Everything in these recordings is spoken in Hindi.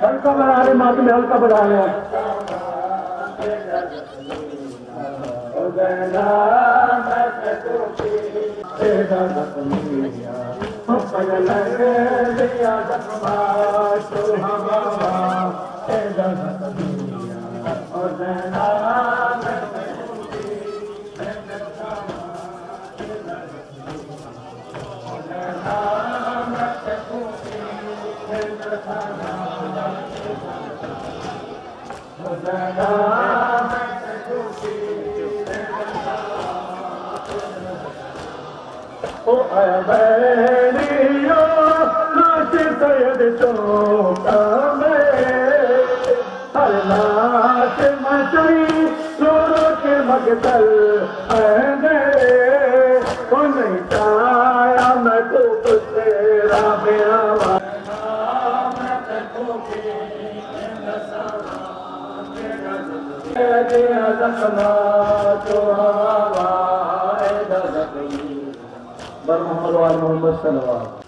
हल्का बना रहे मात में हल्का बना रहे मोहम्मद सल्लल्लाहु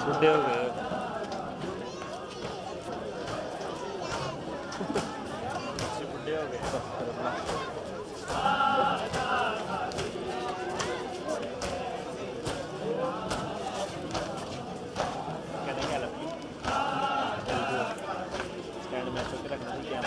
बुढ़े हो गए बुढ़े हो गए स्टैंड मैच होकर रखना क्या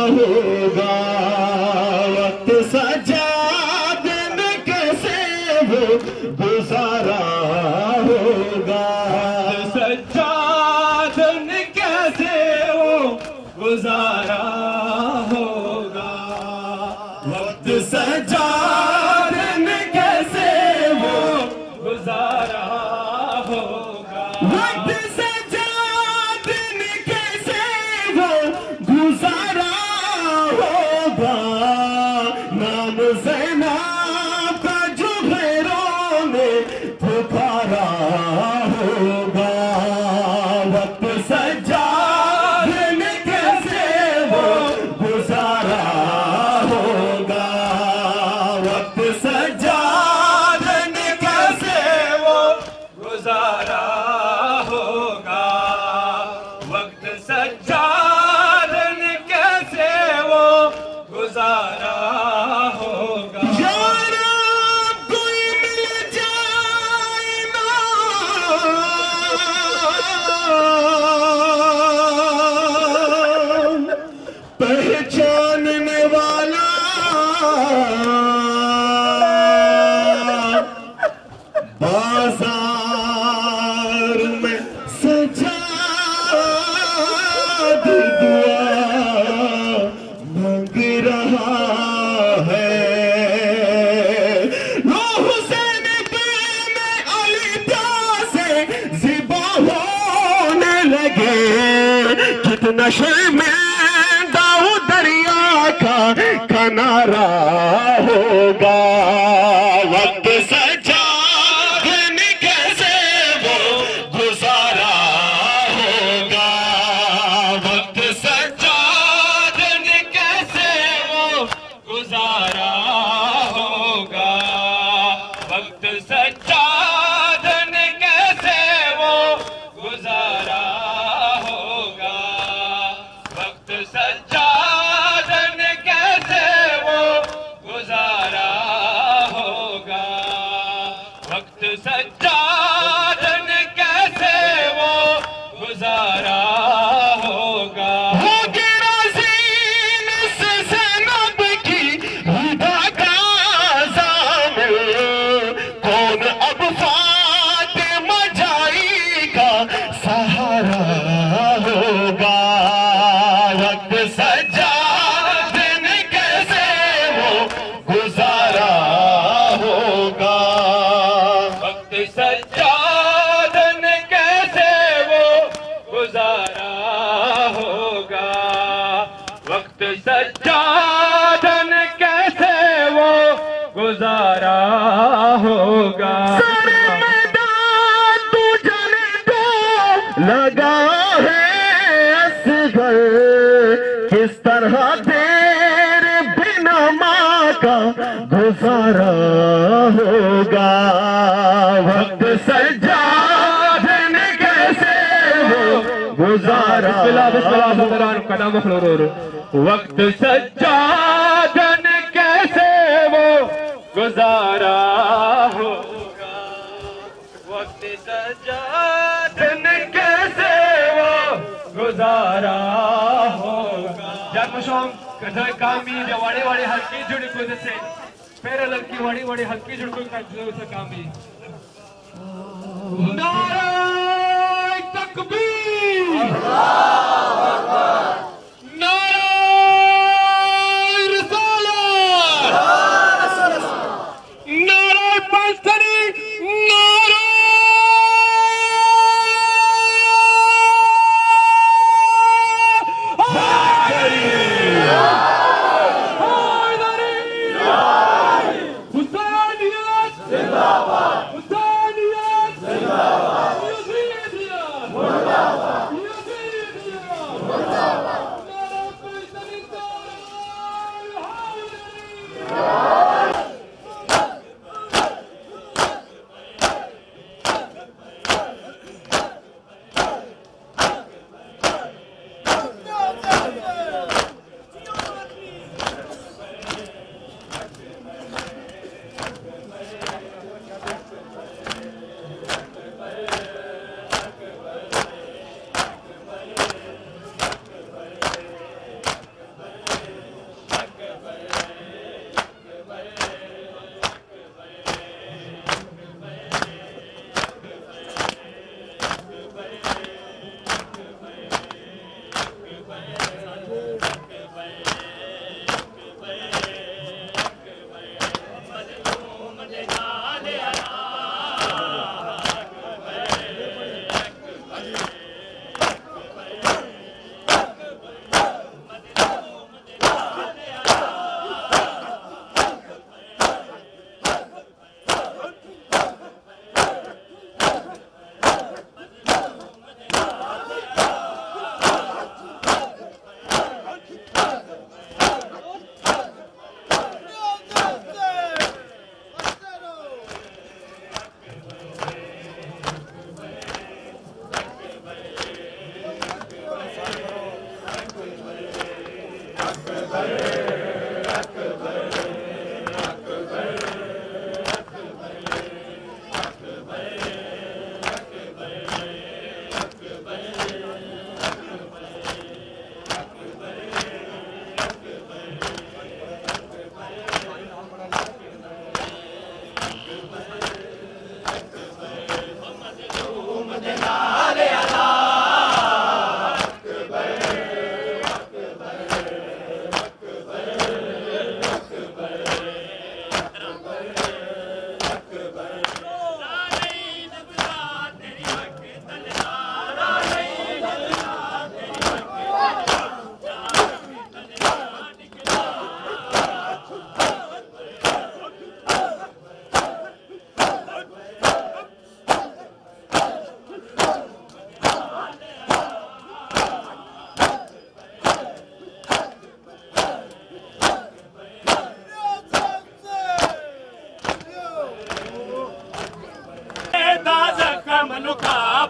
होगा वक्त सजादन कैसे वो गुजारा होगा सजादन कैसे वो गुजारा होगा वक्त सजादन कैसे वो गुजारा होगा वक्त सजादन कैसे वो गुजारा होगा नाम ज़ैनब का जो घरों में पुकारा होगा वक्त सजादन कैसे वो गुजारा होगा वक्त सजादन कैसे वो गुजारा होगा वक्त सजादन कैसे वो गुजारा होगा यार कोई मिल जाए ना पहचानने वाला बाजार में सजा दुआ मांग रहा है लो हुसैन प्रेम अली से ज़िबा होने लगे कितना शर्मिंदा दरिया का किनारा होगा वक्त सजादन कैसे वो गुजारा होगा वक्त सजादन कैसे वो गुजारा होगा वक्त सजादन कैसे वो गुजारा होगा वक्त सजादन कैसे वो गुजारा होगा वक्त सजादन कैसे वो गुजारा होगा ज़ैनब की हुदा का ज़ामिल कौन अब फातिमा जाई का सहारा होगा वक्त सजादन कैसे वो गुजारा होगा वक्त सजादन कैसे वो गुजारा होगा वक्त सजादन कैसे वो गुजारा होगा तू जाने तो लगा है असगर किस तरह तेरे बिना माँ का गुजारा होगा, वक्त सज्जाद कैसे वो गुजारा। वक्त सज्जाद कैसे वो गुजारा होगा, वक्त सज्जाद कैसे वो गुजारा होगा। जन्मशोम कदर कामी वाड़े वाड़े हल्की जुड़को जैसे पैर लड़की वाड़ी वाड़ी हल्की जुड़को का कामी। नारे तकबीर, नारे रिसालत, नारे पंचतनी, नारे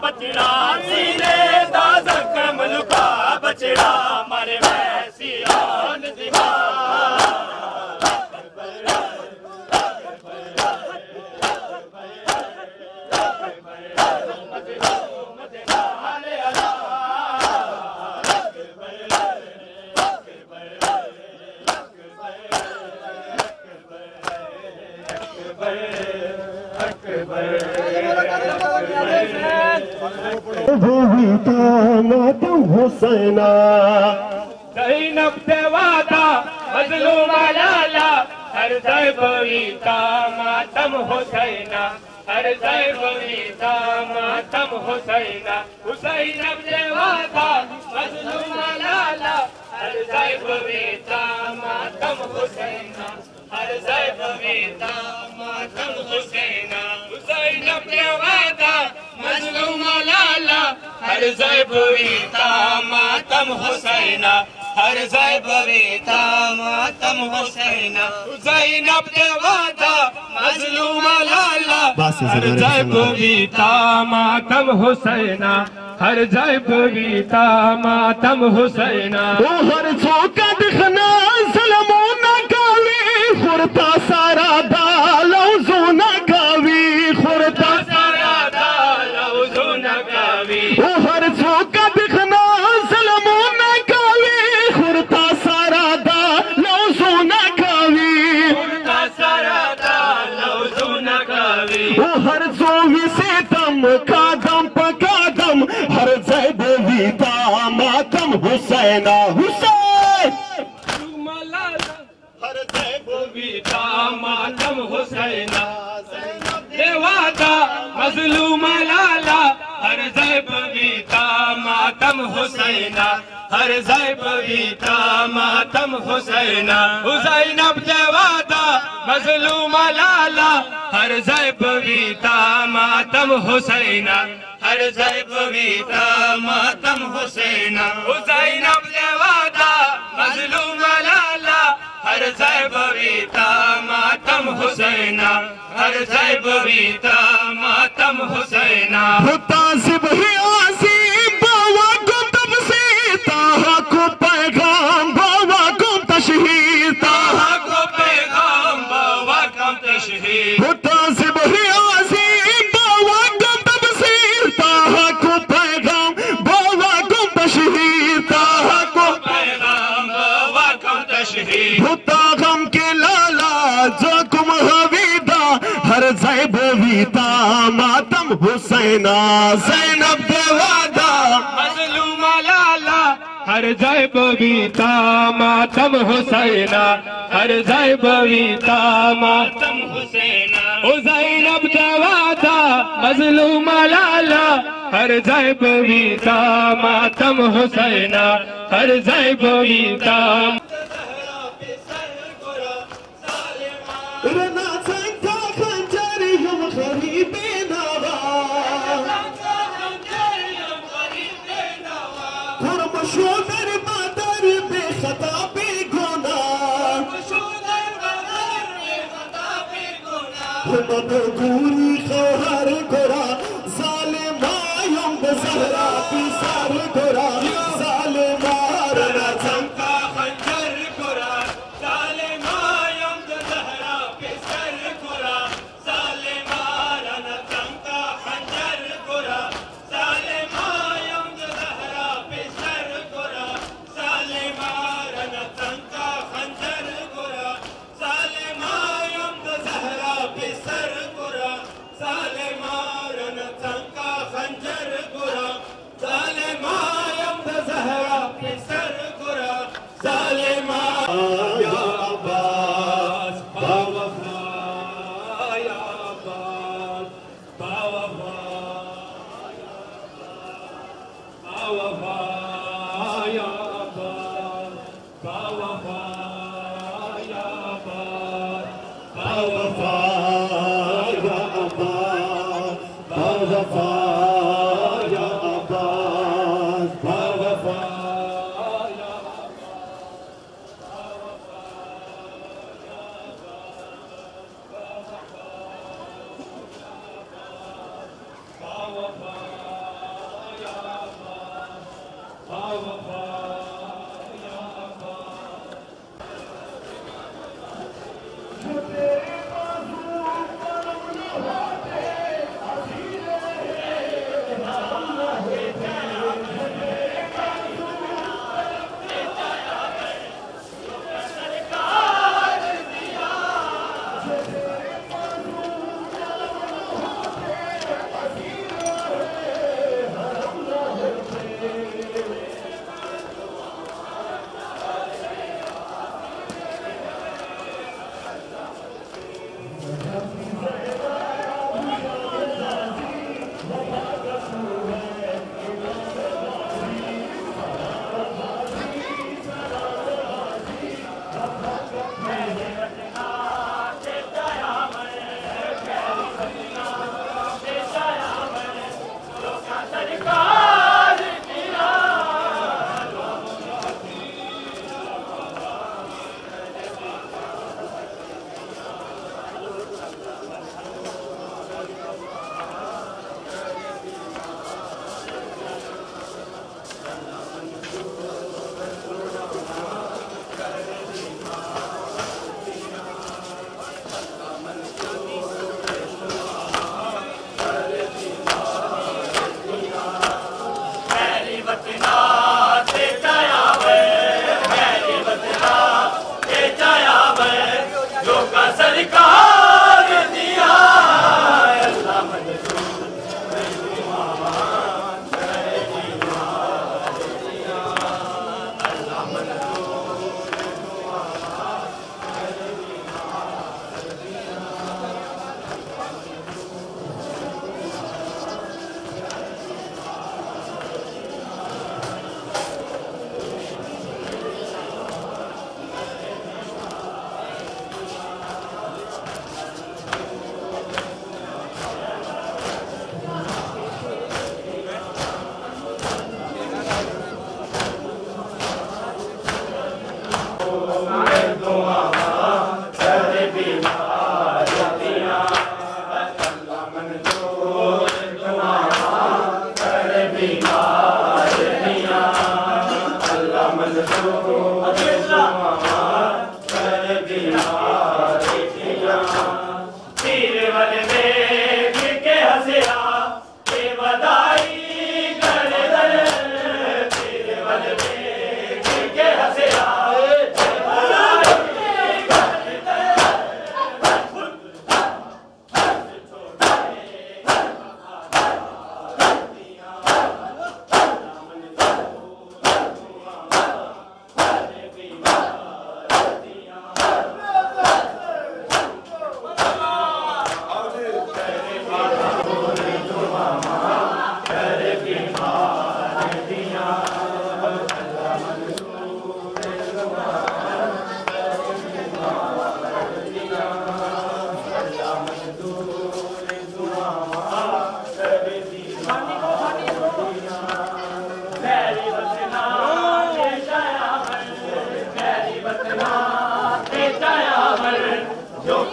बचड़ा सीने दा जख्म लुका बचड़ा मारे वैसी आन दिखा मातम हुसैना ज़ैनब से वादा मज़लूम लाला हर ज़ैबवीता मातम हुसैना हर ज़ैबवीता मातम हुसैना हुसैनब से वादा मज़लूम लाला हर ज़ैबवीता मातम हुसैना हर ज़ैबवीता मातम हुसैना हुसैनब से वादा मज़लूम लाला हर ज़ैबवीता मातम हुसैना हर ज़ैब वीता मातम हुसैन ज़ैनब के वादा मज़लूम लाला हर ज़ैब वीता मातम हुसैन हर ज़ैब वीता मातम हुसैन वो हर चौका दिखना सलमो न गावी खुरता सारा दालो जो न गावी खुरता सारा दालो जो न गावी वो हर चौका दिखना सलमो न गावी खुरता सारा दालो जो न गावी खुरता सारा दालो जो न गावी वो हर जोवी से दम कादम पकादम हर ज़ैब वीता मातम हुसैना हुसैन हर ज़ैब वीता मातम हुसैन देवादा मज़लूम लाला हर ज़ैब वीता मातम हुसैन हर ज़ैब वीता मातम हुसैन हुसैनब देवादा मज़लूम लाला हर ज़ैब वीता मातम हुसैन हर ज़ैब वीता मातम हुसैन हुसैनब देवादा मज़लूम लाला हर ज़ैब वीता मातम हुसैन हर ज़ैब वीता मातम हुसैन मुतासिब ही आज़ीम बावा को तबसीर ताहा को पैगाम बावा को तशहीर ताहा को पैगाम बावा को तशहीर मुतासिब ही आज़ीम बावा को तबसीर ताहा को पैगाम बावा को तशहीर ताहा को पैगाम बावा को तशहीर होता गम के लाला जो कुम हवीदा हर ज़ैब वीता मातम हुसैना ज़ैनब देवादा मज़लूम लाला हर ज़ैब वीता मातम हुसैना हर ज़ैब वीता मातम हुसैन ज़ैनब देवादा मज़लूम लाला हर ज़ैब वीता मातम हुसैना हर ज़ैब वीता रना संता खंजर हम गरीबे नवा खुरमशोदर बदर बेखता बेगुना हम बगूरी खौहर गोरा ज़ालिमायम बज़हरा बिसर गोरा ज़ालिमार रना संता खंजर गोरा ज़ालिमायम ज़हरा बिसर गोरा ज़ालिमार रना संता खंजर गोरा ज़ालिमायम ज़हरा बिसर गोरा ज़ालिमार रना संता खंजर गोरा ज़ालिमायम ज़हरा बिसर गोरा ज़ालिमार रना संता खंजर गोरा ज़ालिमायम ज़हरा बिसर गोरा ज़ालिमा या अब्बास बावफा या अब्बास बावफा बावफा या अब्बास बावफा या अब्बास बावफा या अब्बास बावफा या अब्बास बावफा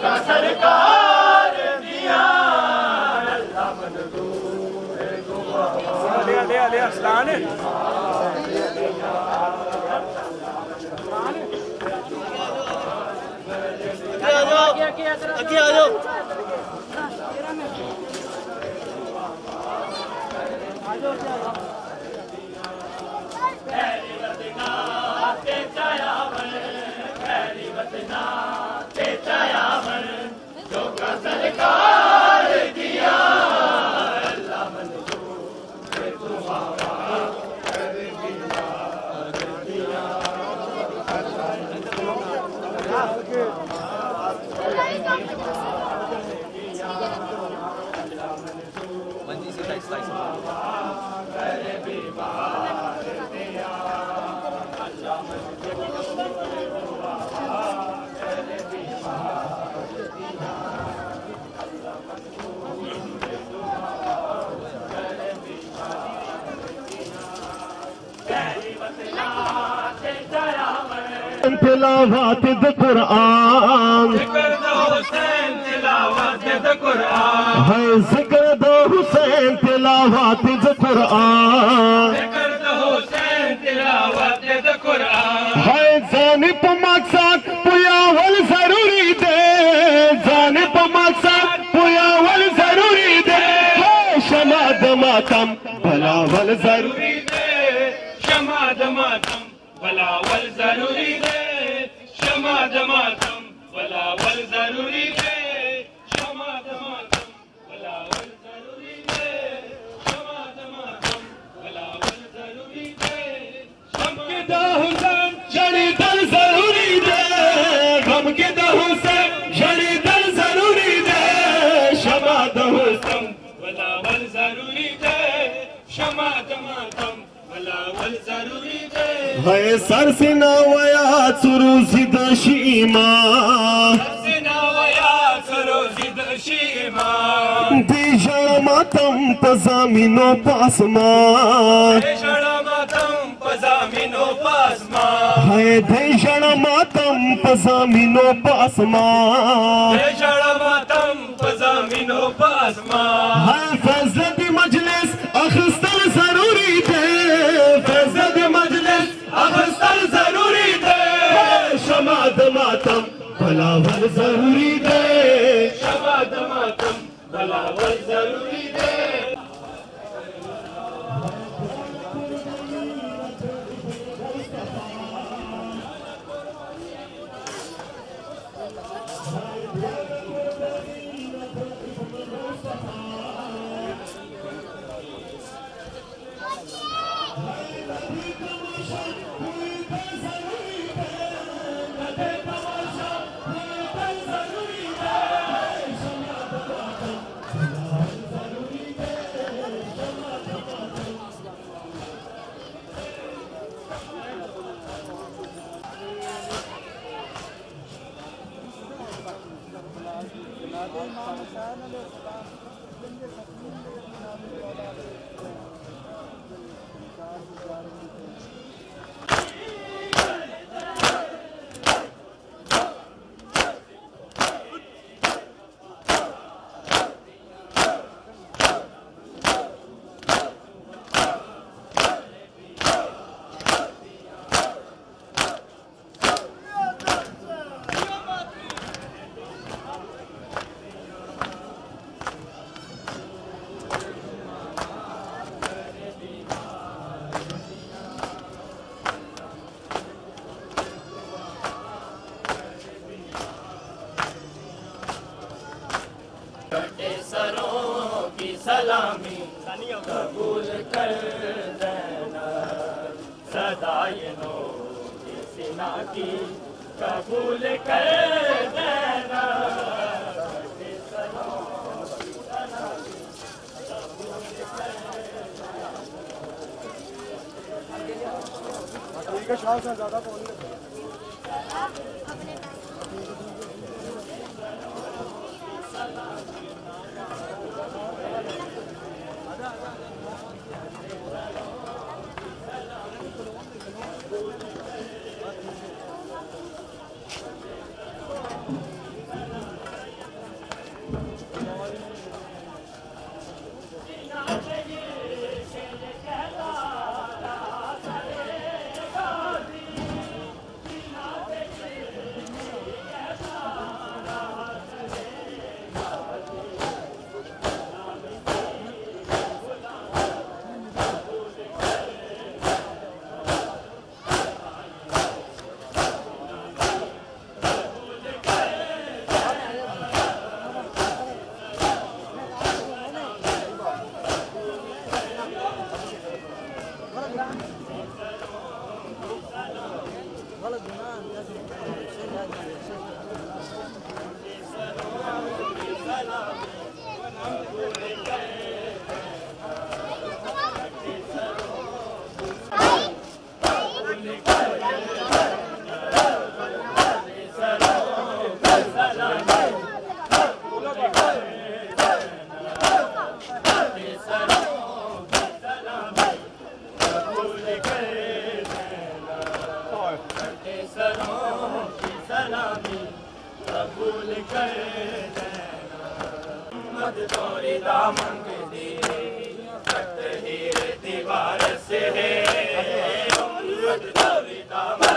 का सरकार दिया अल्लाह मंजूर ले अस्लान आगे आ जाओ सरकार दिया अल्लाह तिलावत कुरान है जिक्र दो हुसैन तिलावत कुरान है जानिब मकसद पुयावल जरूरी दे जानिब मकसद पुयावल जरूरी दे शमाद मातम भलावल जरूरी दे शमाद मातम भलावल जरूरी दे शमाद मातम भलावल जरूरी दे शमाद मातम भलावल जरूरी दे शमाद मातम भलावल जरूरी दे गम के दा हुसैन जड़ी दल जरूरी दे गम के दा हुसैन जड़ी दल जरूरी दे शमाद हुसैन भलावल जरूरी दे शमाद मातम भलावल जरूरी दे है सर से नवया सुरुजिद शीमा दिशा मातम पजामिनो पासमा है देशा मातम पजामिनो पासमा है फैज़द मजलिस अखस्तल जरूरी थे फैज़द मजलिस अखस्तल जरूरी थे शमाद मातम भलावल जरूरी थे शमाद मातम भलावल जरूरी दे सरों की सलामी कबूल कर देना सदायनों की सिना की कबूल कर देना ज्यादा उम्मत तोरी दामन दी हीर दीवार से है उम्मत तोरी दामन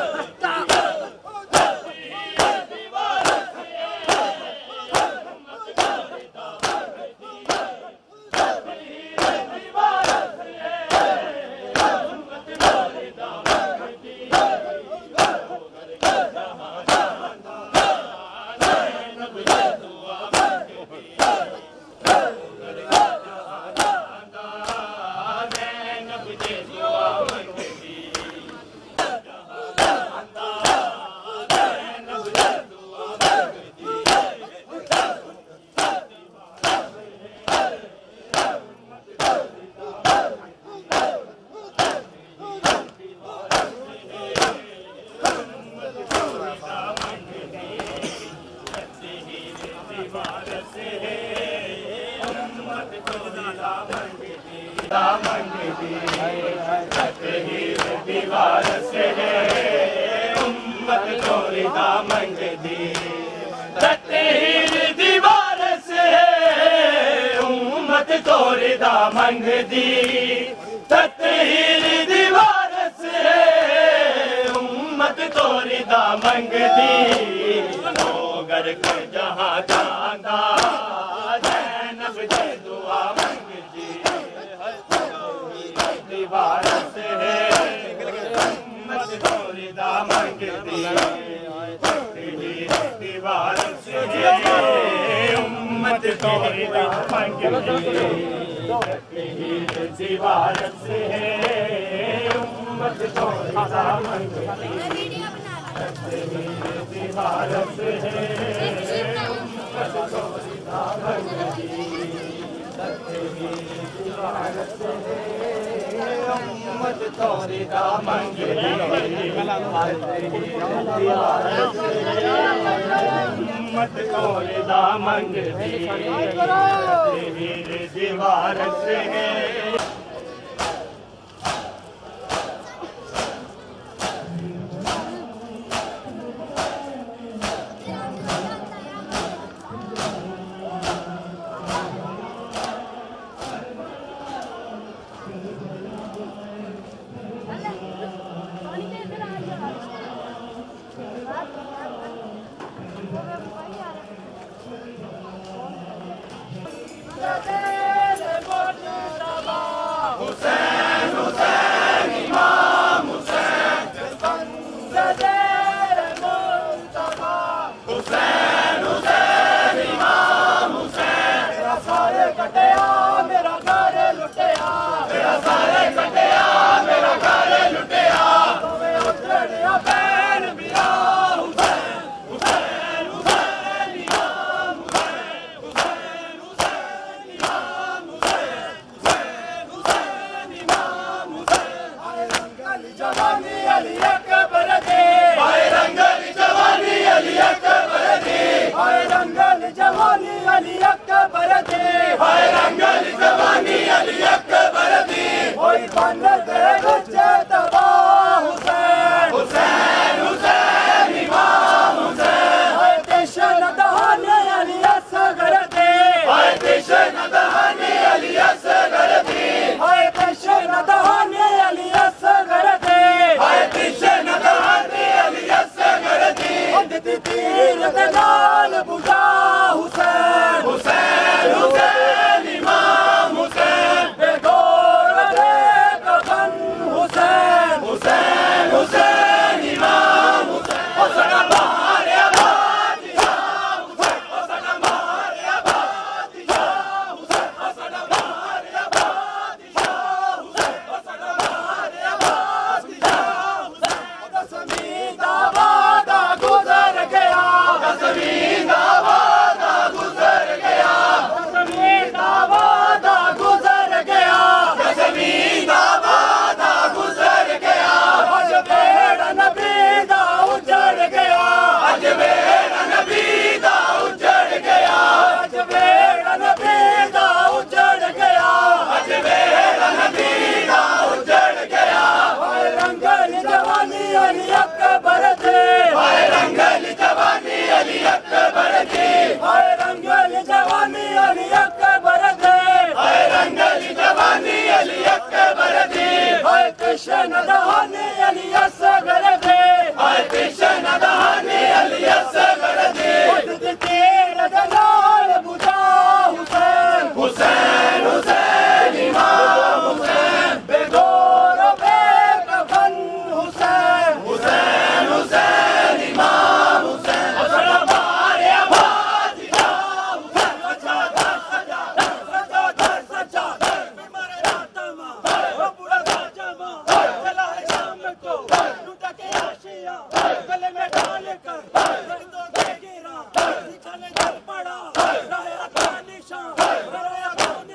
दीवार से है उम्मत तोरी दामन दी हीर दीवार से है उम्मत तोरी दामन दी हीर दीवार से है उम्मत तोरी दामन दी लोगर को जहाँ जाना जैनब दे दुआ मंगदी दीवार से है उम्मत तोरी दामन दी दीवार से है उम्मत तोरी दामन दी दीवार से है उम्मत तोरी दामन दी दीवार से है उम्मत तोरी दामन दी दीवार से है उम्मत तोरी दामन दी उम्मत तोरी दामन दी दीवार से है Dale,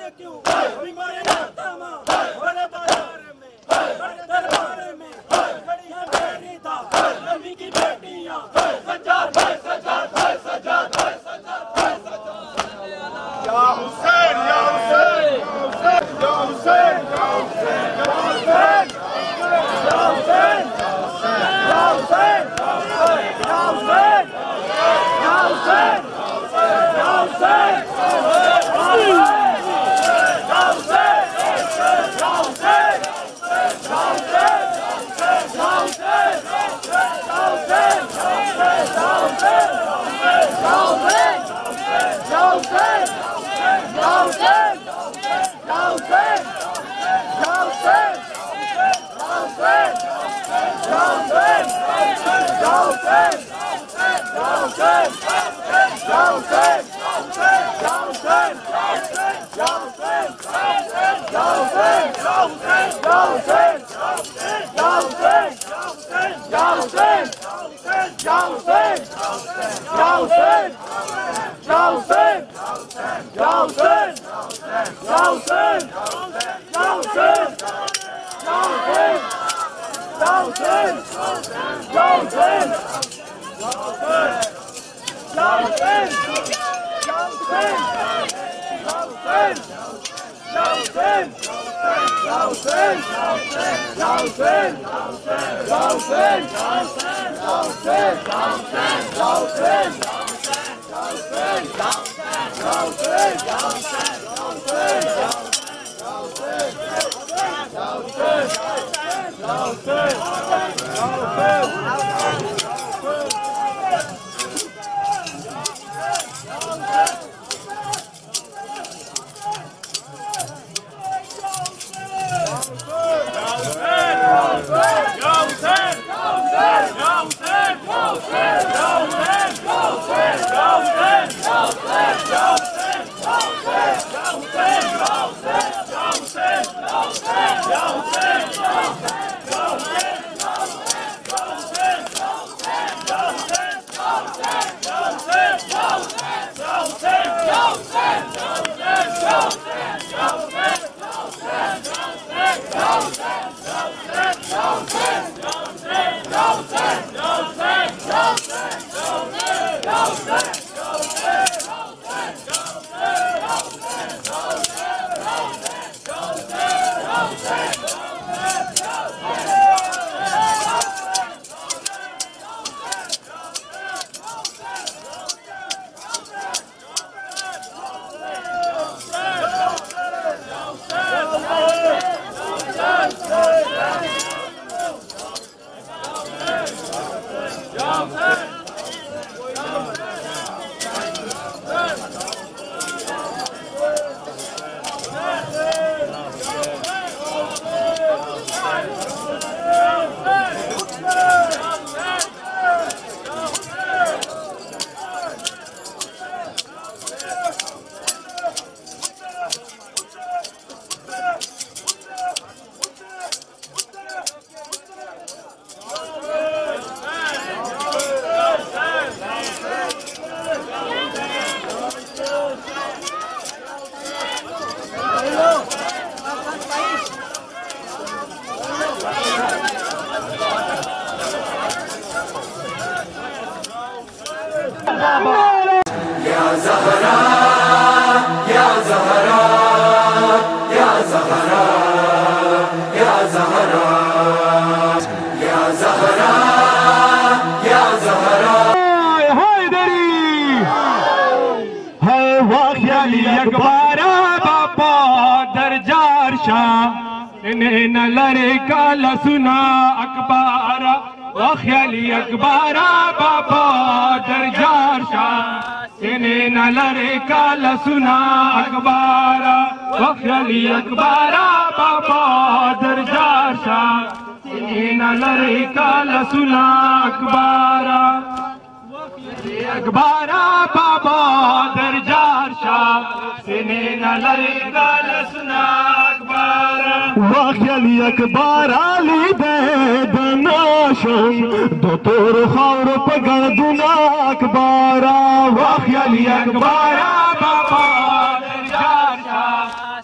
जाने क्यों बीमारी नातामा बड़े बाजार में बड़े दरबार में खड़ी है मेरी दा नबी की बेटियां सज्जाद भाई सज्जाद भाई सज्जाद भाई सज्जाद भाई या हुसैन या हुसैन या हुसैन या हुसैन या हुसैन या हुसैन या हुसैन या हुसैन या हुसैन या हुसैन न लरे काला सुना अखबारा वख्याली अखबारा बाबा दरजार शाह इन्हें न लरे काला सुना अखबारा वख्याली अखबारा बाबा दरजार शाह इन्हें न लरे काला सुना अखबारा अखबारा बाबा दरजार शाह इन्हें न लरे काला सुना वाख्याली अखबार आली दे दनाशम दो तोर खौर पगड़ दुना अखबारा वाख्याली अखबारा बाबा दरजार शाह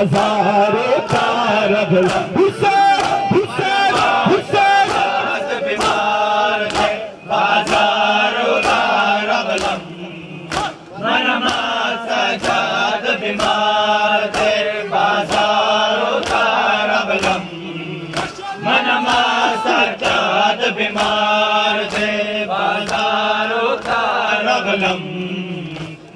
बाजार तारगलम हुसैन हुसैन हुसैन बीमार थे बाजारो तारगलम मनमा सजाद बीमार थे बाजारो तारगलम मनमा सजाद बीमार थे बाजारो तारगलम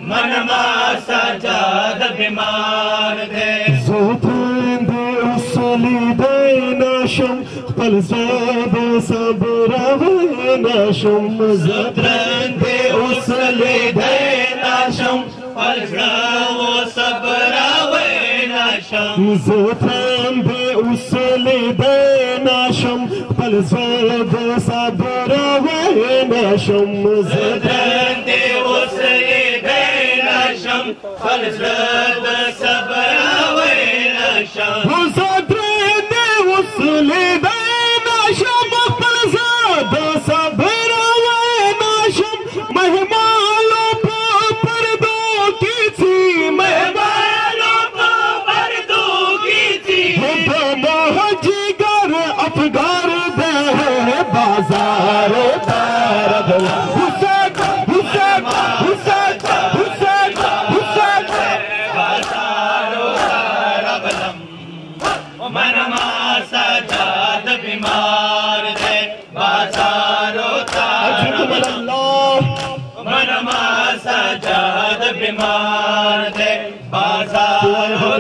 मनमा सजाद बीमार थे ज़ोतंदे उसली देनाशम पलज़ाद सबरावेनाशम ज़ोतंदे उसली देनाशम पलज़ावो सबरावेनाशम ज़ोतंदे उसली देनाशम पलज़ाद सबरावेनाशम ज़ोतंदे उसली देनाशम पलज़ाद सबरावेनाशम ज़ोतंदे उसली देनाशम पलज़ाद सबरावेनाशम मेहमानों को पर्दों की थी मेहमानों को पर्दों की थी जिगर अफगार दे बाजार तारगलम हुसैन हुसैन हुसैन हुसैन हुसैन बाजारो तारगलम मनमा सजाद बीमार थे बाजारो तारगलम मनमा सजाद बीमार थे बाजारो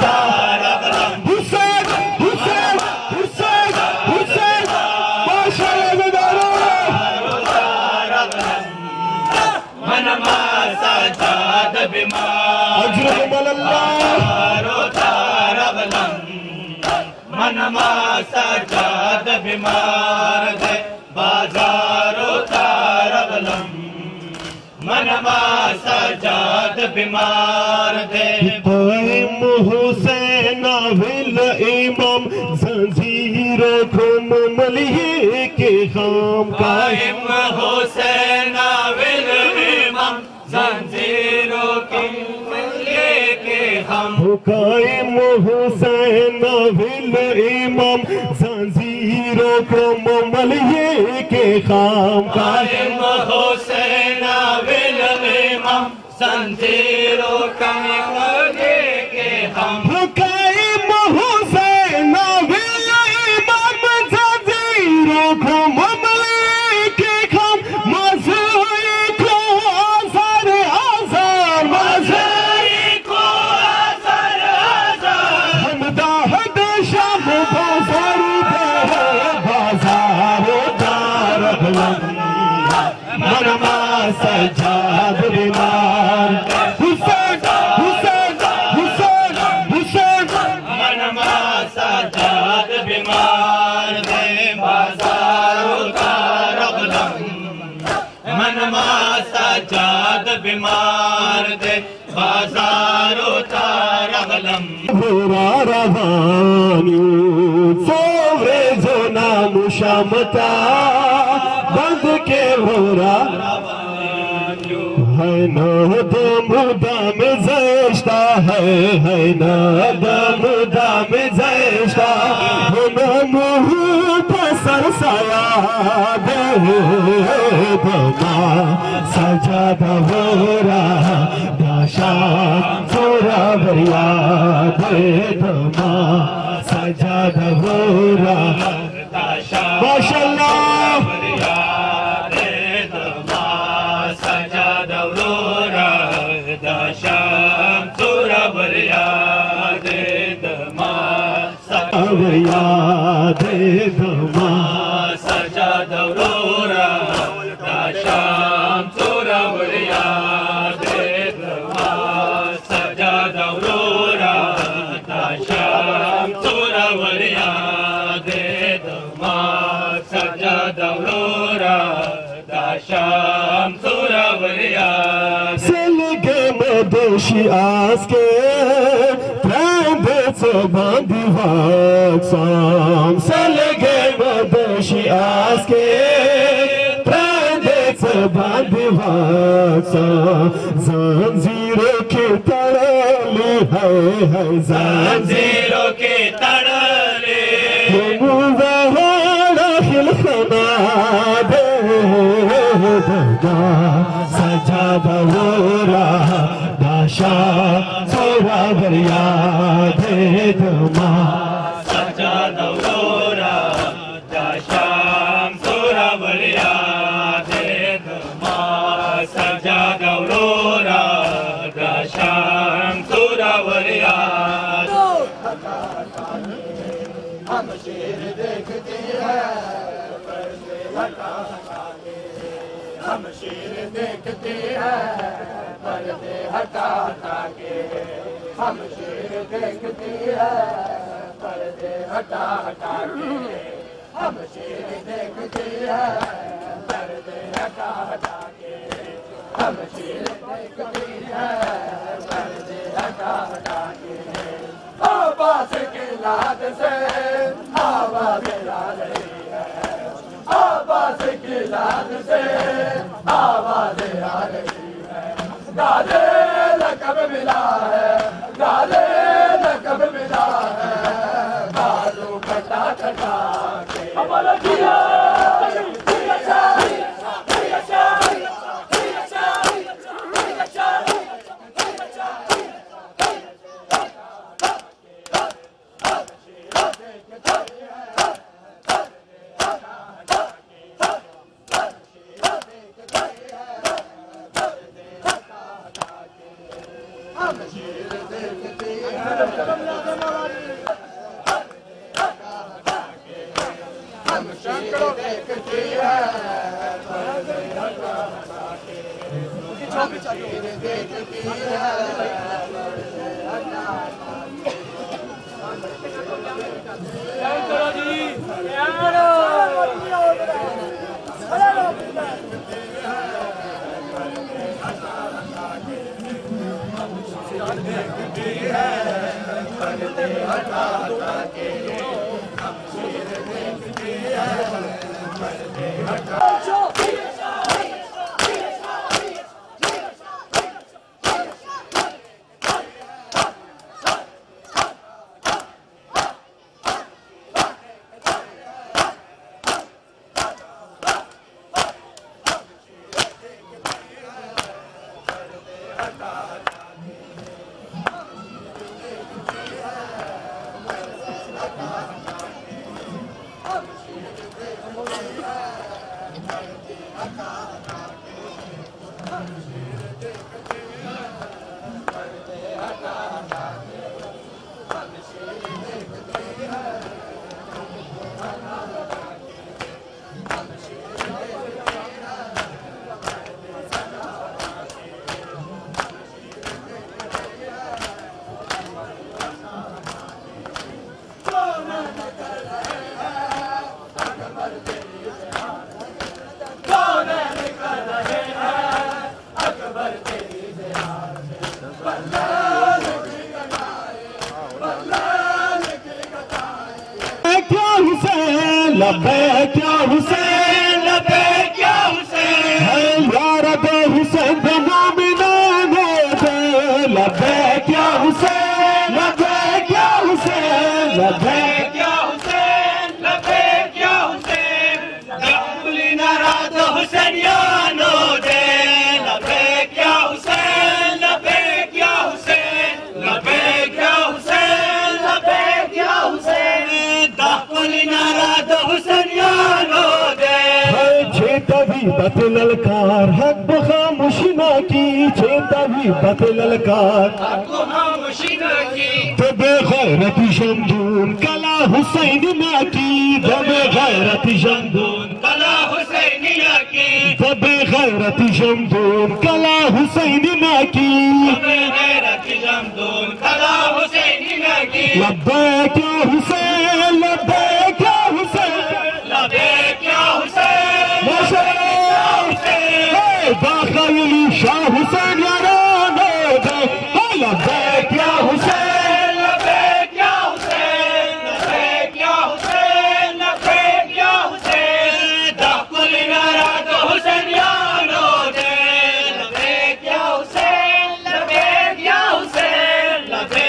तारगलम हुसैन हुसैन हुसैन हुसैन मनमा सजाद बीमार बाजारो तारगलम मनमा सजाद बीमार थे बाजारो तारगलम मनमा सजाद बीमार थे हुसैन विल इमाम जंजीरों को मलिए के खाम कायम हुसैन विल इमाम जंजीरों के लेके हम कायम हुसैन विल इमाम जंजीरों को मलिए के खाम कायम हुसैन विल इमाम जंजीरों के लेके हम कायम हुसैन विल इमाम जंजीरों को मलिए के खाम मज़हरी को आज़ार आज़ार मज़हरी को आज़ार आज़ार हमदाहद शाम बाजार दे बाजार तारगलम मनमा सजाद बीमार हुसैन हुसैन हुसैन हुसैन मनमा सजाद बीमार थे बाजारो तारगलम मनमा सजाद बीमार थे बाजारो तारगलम बुरा रवानी सोरे जो नाम शामता बंद के बुरा है ना दम दम ज़श्ता है ना दम दम ज़श्ता हम पसर साया दे बमा सजादा हो रहा दाशा थोड़ा बरिया दे बमा सजादा हो रहा दाशा माशाअल्लाह याद धमा सजाद औरोरा दाशाम तोरा याद धमा सजाद औरोरा दाशाम तोरा याद धमा सजाद औरोरा दाशाम तोरा याद सिलगे मदोशी आस के Bandi vaksam selge madashi aske prandets bandi vaksam zanjiro ke tarale जंजीरों के तड़ले सजा दौरा दाशा सोरा बरिया दे दमा सजा दौरा दाशा सोरा बरिया दे दमा सजा दौरा दाशा सोरा बरिया हम शेर देखते हैं हम शेर देखते हैं पर्दे हटा हटा के हम शेर देखते हैं पर्दे हटा हटा के हम शेर देखते हैं पर्दे हटा हटा के हम शेर देखते हैं पर्दे हटा हटा के आवाज के लाद से आवाज आ रही है आवाज की लाद से आवाज आ रही है गाले लकब मिला है गाले लकब मिला है बालू कटा कटा के हमारा जिया लब्बैक या हुसैन लब्बैक या हुसैन यार दे हुसैन दे मोमिनान दे लब्बैक या हुसैन लब्बैक या हुसैन लब्बैक या हुसैन लब्बैक या हुसैन दखली नाराद हुसैन यानो दे लब्बैक या हुसैन लब्बैक या हुसैन लब्बैक या हुसैन लब्बैक या हुसैन दखली नाराद हुसैन यानो दे तभी बतलकार हक खामोशी ना की तभी बतलकार तबे गैरत शमदून कला हुसैन ना की तबे गैरत शमदून कला हुसैन ना की तबे गैरत शमदून कला हुसैन ना की तबे गैरत शमदून कला हुसैन ना की लब्बैक या हुसैन लब्बैक या हुसैन लब्बैक या हुसैन दाखिली शाह हुसैन यारानो दे लब्बैक या हुसैन लब्बैक या हुसैन लब्बैक या हुसैन लब्बैक या हुसैन दाखिली नाराद हुसैन यानो दे लब्बैक या हुसैन लब्बैक या हुसैन लब्बैक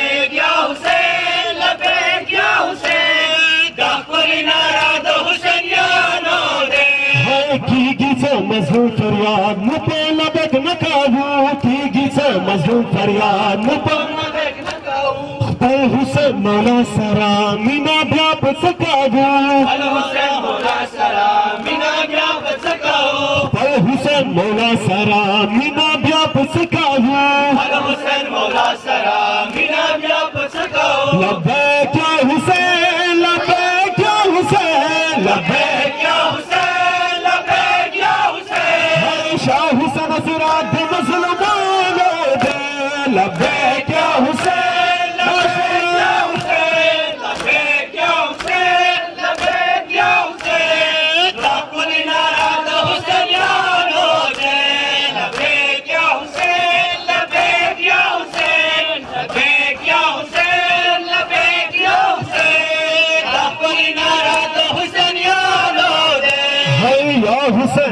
मजलूम फरियाद मुझे लबक न काबू थी से मजलूम फरियाद मुझे हुसैन मौला सरा मीना ब्याप सकाबू हुसैन मौला सरा मीना ब्याप सकाबू हुसैन मौला सरा मीना ब्याप सकाबू हुसैन मौला सरा मीना ब्याप सकाबू लब्बैक या हुसैन लब्बैक या हुसैन लब्बैक या हुसैन लब्बैक या हुसैन शाह हुसैन सिराज मुसलमानों दे लब्बैक या हुसैन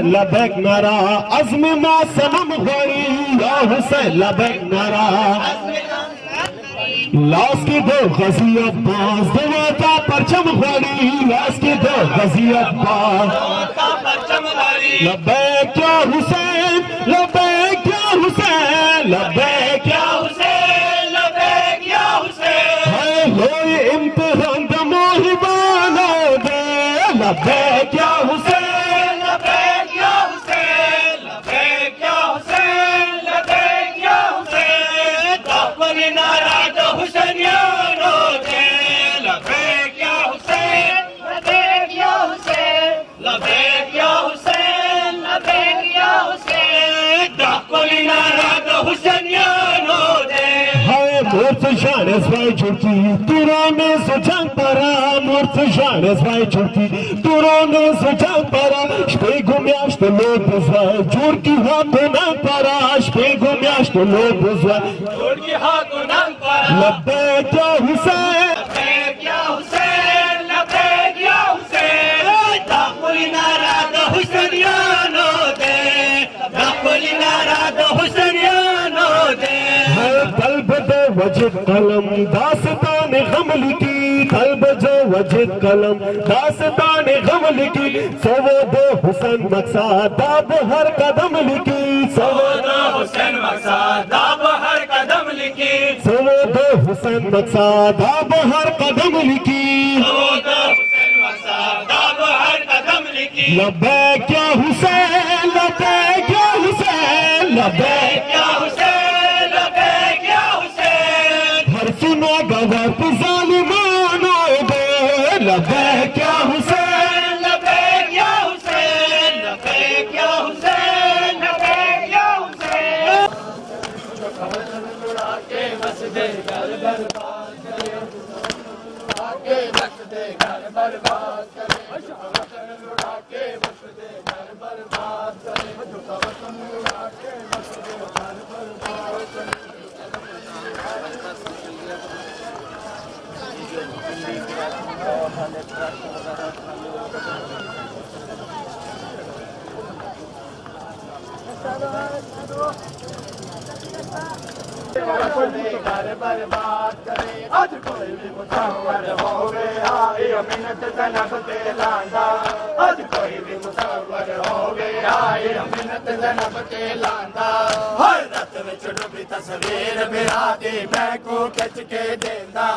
लबैक नारा अज़्म मा सनम गई या हुसैन लबैक नारा लाश की दो गजी अब्बास दवा का परचम गड़ी लाश की दो गजी अब्बास लबैक या हुसैन लबैक या हुसैन लबैक या हुसैन लबैक या हुसैन है लो इम्तिहान दमोहिबानो दे लबैक या Hussain Shanes vai churki turone sujang para mort shanes vai churki turone sujang para shpegu miash to lobuzva churki hatunan para shpegu miash to lobuzva churki hatunan para labbaik ya husain labbaik ya husain labbaik ya husain dakhulina rad husainiyano de dakhulina rad husainiyano de qalb de Wazed कलम दास्तान गम लिखी कल्ब जो वजिद कलम दास्तान गम लिखी सवदो हुसैन मकसद दाब हर कदम लिखी सवदो हुसैन मकसद दाब हर कदम लिखी सवदो हुसैन मकसद दाब हर कदम लिखी सवदो हुसैन मकसद दाब हर कदम लिखी लब्बैक या हुसैन लब्बैक या हुसैन लब्बैक या हुसैन सुनो गवत ज़ालिमानो दे लब्बैक या हुसैन लब्बैक या हुसैन लब्बैक या हुसैन लब्बैक या हुसैन उड़ा के बस दे घर बर्बाद करे आके बस दे घर बर्बाद करे उड़ा के बस दे घर बर्बाद करे उड़ा के बस दे घर बर्बाद करे घर बर्बाद करे आज कोई भी मुसव्वर हो गया ये मिन्नत जनाब ते लांदा आज कोई भी मुसव्वर हो गया ये मिन्नत जनाब ते लांदा हर रात विच डुबी तस्वीर बिरा दी मैं को खिच के देंदा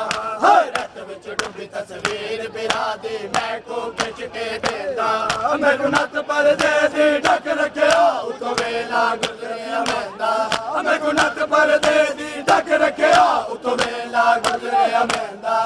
हर रात विच डुबी तस्वीर बिरा दी मैं को खिच के देंदा मेरे नत पर दे दी ढक रखिया उतो वेला गुजरे अमेंदा मेरे नत पर दे दी ढक रखिया उतो वेला गुजरे अमेंदा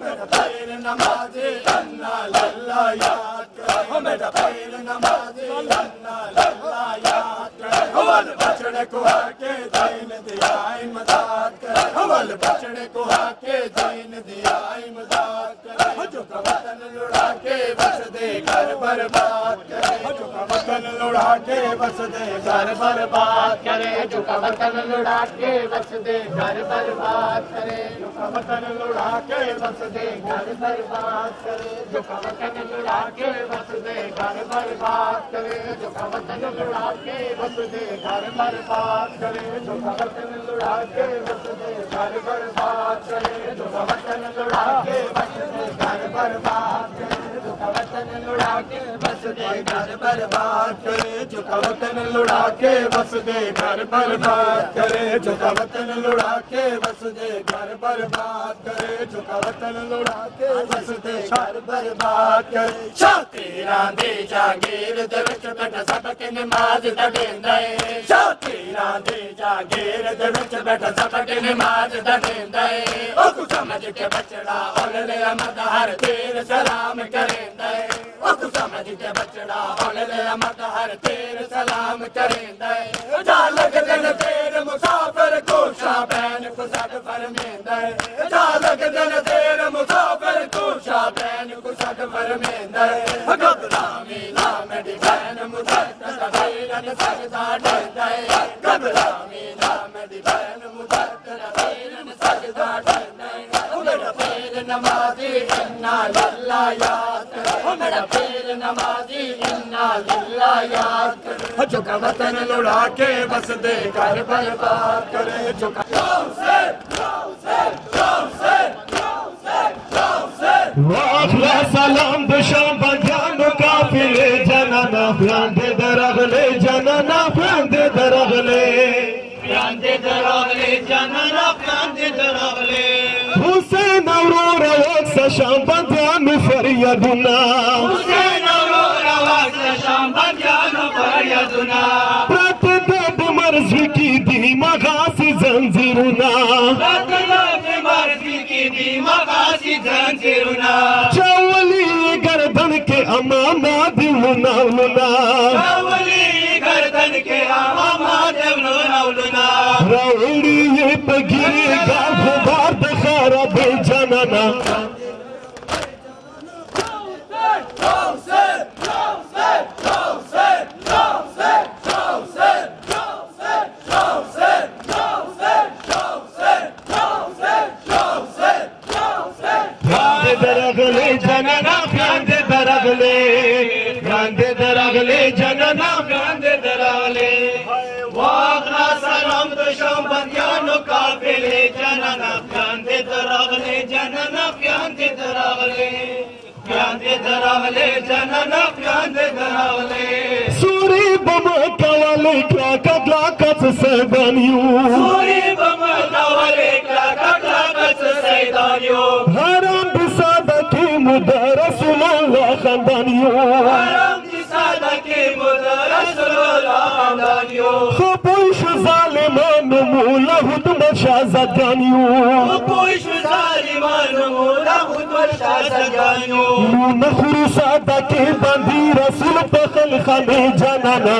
मेरा पीर नमाज़ी अन्ना लल्ला याद कर मेरा पीर नमाज़ी अन्ना लल्ला याद कर हवल बचड़े को आके दीन दिया इमदाद कर हवल बचड़े को आके दीन दिया इमदाद कर जो का वतन लुढ़ा के बस दे घर बर्बाद करे जो का वतन लुढ़ा के बस दे घर बर्बाद करे जो का वतन लुढ़ा के बस दे घर बर्बाद करे जो का वतन लुढ़ा के बस दे घर बर्बाद करे जो का वतन लुढ़ा के बस दे घर बर्बाद करे जो का वतन लुढ़ा के बस दे घर बर्बाद करे जो का वतन लुढ़ा के बस दे घर बर्बाद करे जो का वतन लुढ़ा के बस दे घर बर्बाद करे जो का वतन लुढ़ा के बस दे घर बर्बाद करे, जो वतन लुढ़ा के बस दे घर बर्बाद करे, जो वतन लुढ़ा के बस दे घर बर्बाद करे, जो वतन लुढ़ा के बस दे घर बर्बाद करे। शाह तेरा दे जागीर दे विच बैठा सबक नमाज दा देंदा है, शाह तेरा दे जागीर दे विच बैठा सबक नमाज दा देंदा है। ओ कुछ समझ के बचड़ा ओले अमद हर तेर सलाम करेंदा है, ओ कुछ समझ के बचड़ा ओले अमद हर तेर सलाम करेंदा है। जा लग दिन तेर मुसाफिर को शाबैन को सद फरमेंदा है, जा लग दिन तेर मुसाफिर को शाबैन को सद फरमेंदा है। घबरामी ना मेरी बहन मुझे तबीरन सजदा देंदा है, घबरामी ना मेरी बहन मुझे तबीरन सजदा देंदा है। मेरा पीर नमाजी इन्ना लिल्लाह याद करे, मेरा पीर नमाजी इन्ना लिल्लाह याद करे, जो वतन लुढ़ा के बस दे घर बर्बाद करे, जो वाखला सलाम दुशाम बंजानो काफिले जनाना फ्यांदे दरगले जनाना फ्यांदे दरगले फ्यांदे दरगले जनाना फ्यांदे दरगले हुसैन अरोरा वक्स शाम बंजानो फरियादुना, हुसैन अरोरा वक्स शाम बंजानो फरियादुना, प्रतदब मर्ज की दी मगासी जंजीरुना, प्रतदब मर्ज की दी मगासी जंजीरुना, चवली गर्दन के अमामा दिलुना लुना, चवली गर्दन के अमामा दिलुना लुना, राउड़ी ये बगिरी गाल बार दखारा बे जनाना। दरगले जनना प्यांदे दरगले प्यांदे दरगले जनना प्यांदे दरगले वाखला सलाम दुशाम बंदियानो काफिले जनना प्यांदे दरगले जनना प्यांदे दरगले प्यांदे दरगले जनना प्यांदे दरगले सूरी बम कवाले क्ला कच सैदानियो, सूरी बम कवाले क्ला कच सैदानियो, हराम बिसादा की मुदा रसूलुल्लाह खानदानियो, हराम बिसादा की मुदा रसूलुल्लाह खानदानियो, खबोश जालिमान मूला हुदम शाहज़ादानियो, खबोश जालिमान मूला हुदम शाहज़ादानियो, नून खुरुसादा के बंदी रसूल बखल खाने जनाना।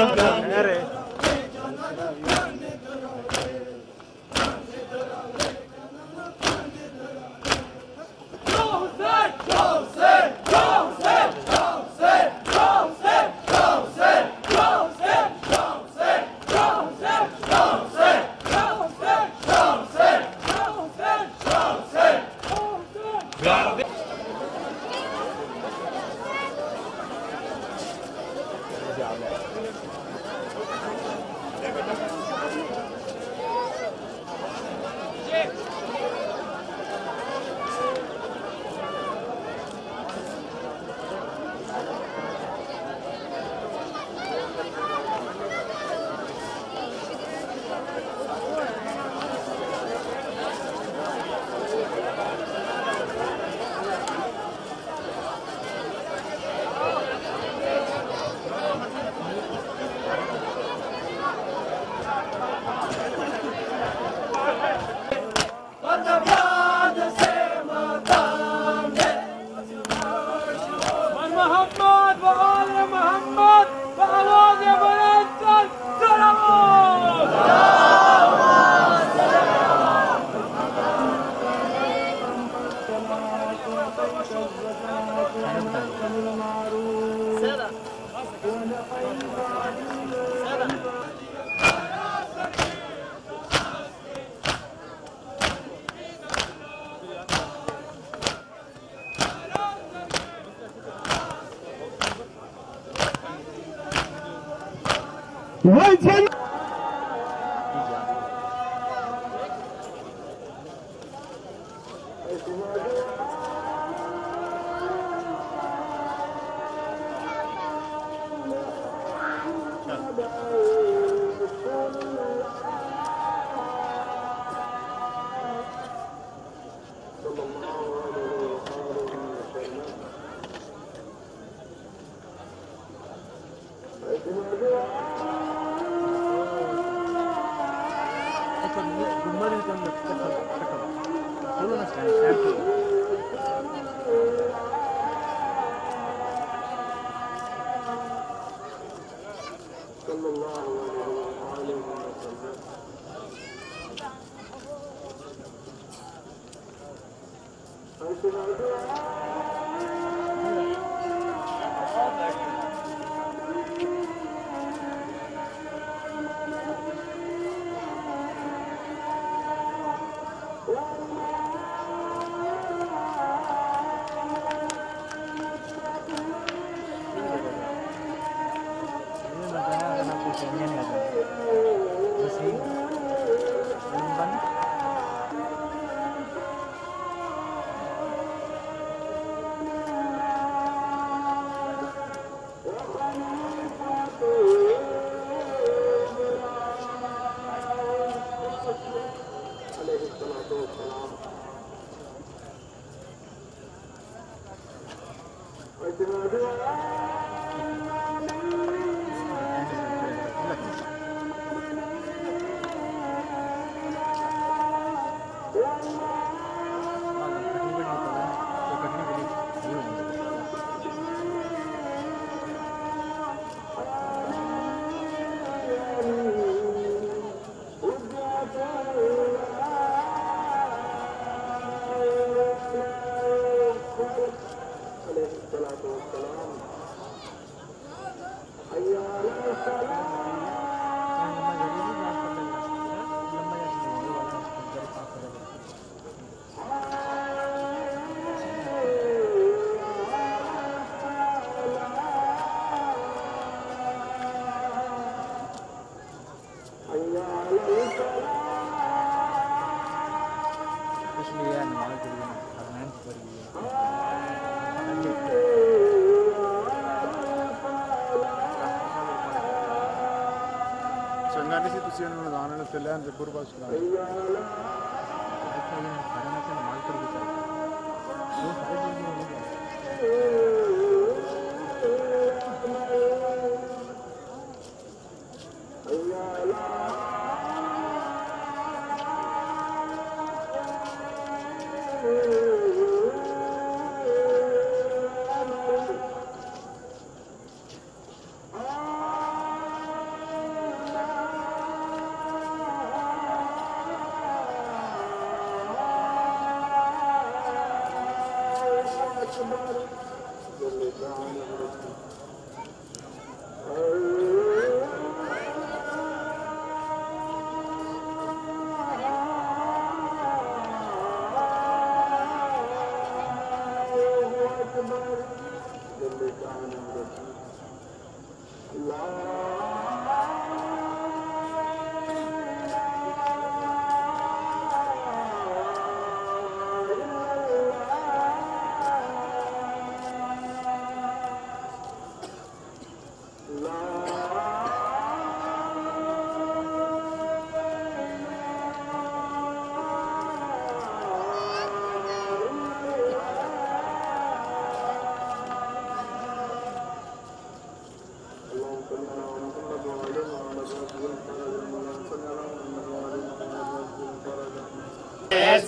वजन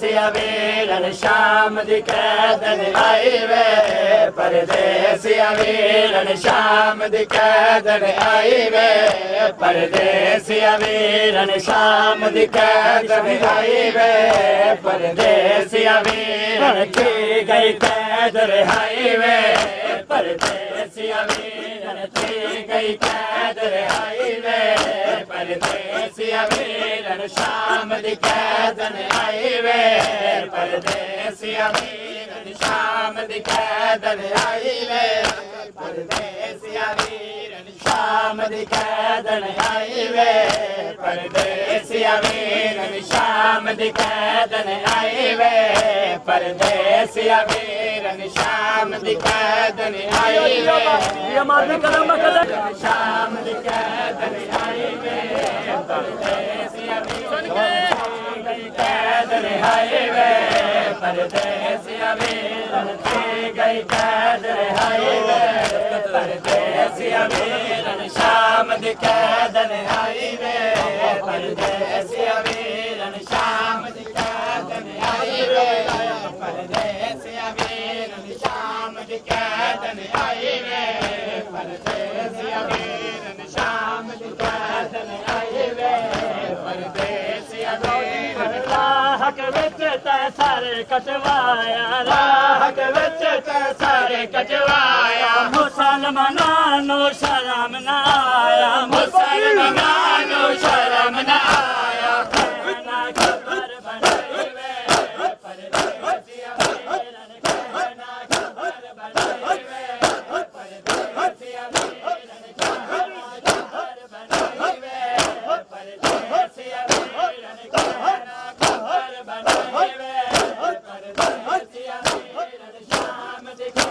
वीरन शाम दी कैदन आई वे परदेसिया वीरन शाम दी कैदन आई वे परदेसिया वीरन शाम दी कैदन आई वे परदेसिया वीरन की गई कैद रिहाई वे परदेसिया वीरन की गई कैद रिहाई वे परदेसिया वीरन शाम दी कैदन आई वे परदेसिया वीरन शाम दी कैदन आई वे परदेसिया वीरन शाम दी कैदन आई वे परदेसिया वीरन शाम दी कैदन आई वे परदेसिया वीरन शाम दी कैदन आई वे शाम दी कैदन आई वे परदेसिया वीरन कैदन आई वे परदेसिया वीरन की गई कैद आई वे परदेसिया वीरन शाम दी कैदन आई वे परदेसिया वीरन शाम दी कैदन आई वे परदेसिया वीरन शाम दी कैदन आई वे परदेसिया वीरन शाम दी कैदन आई वे परदेसिया वीरन हक विच ते सारे सारे कटवाया राह के विच ते सारे कटवाया मुसलमानों शर्म ना आया मुसलमानों शर्म ना आया कहना खबर बनाई वे परदेसी अमीरन कहना खबर बनाई वे परदेसी अमीरन कहना खबर बनाई वे परदेसी अमीरन कहना खबर बनाई वे परदेसी अमीरन शाम दिखे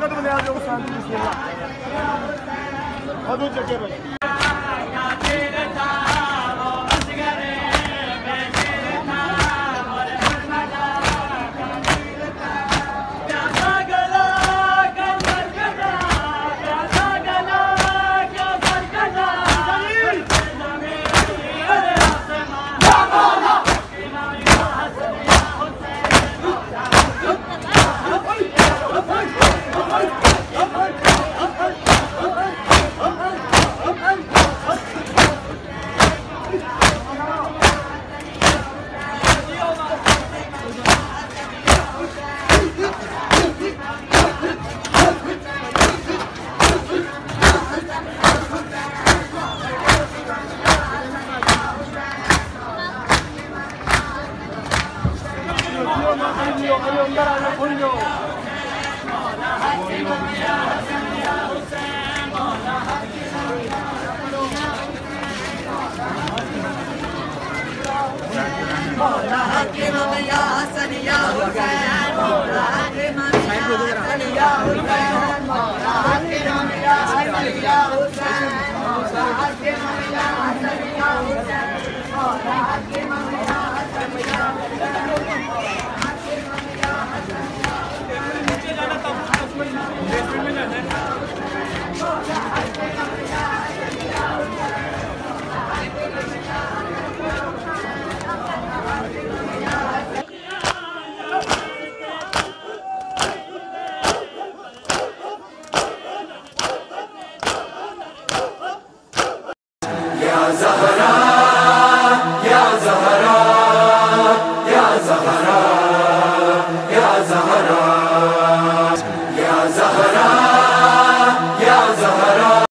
दरियाए वे Zahra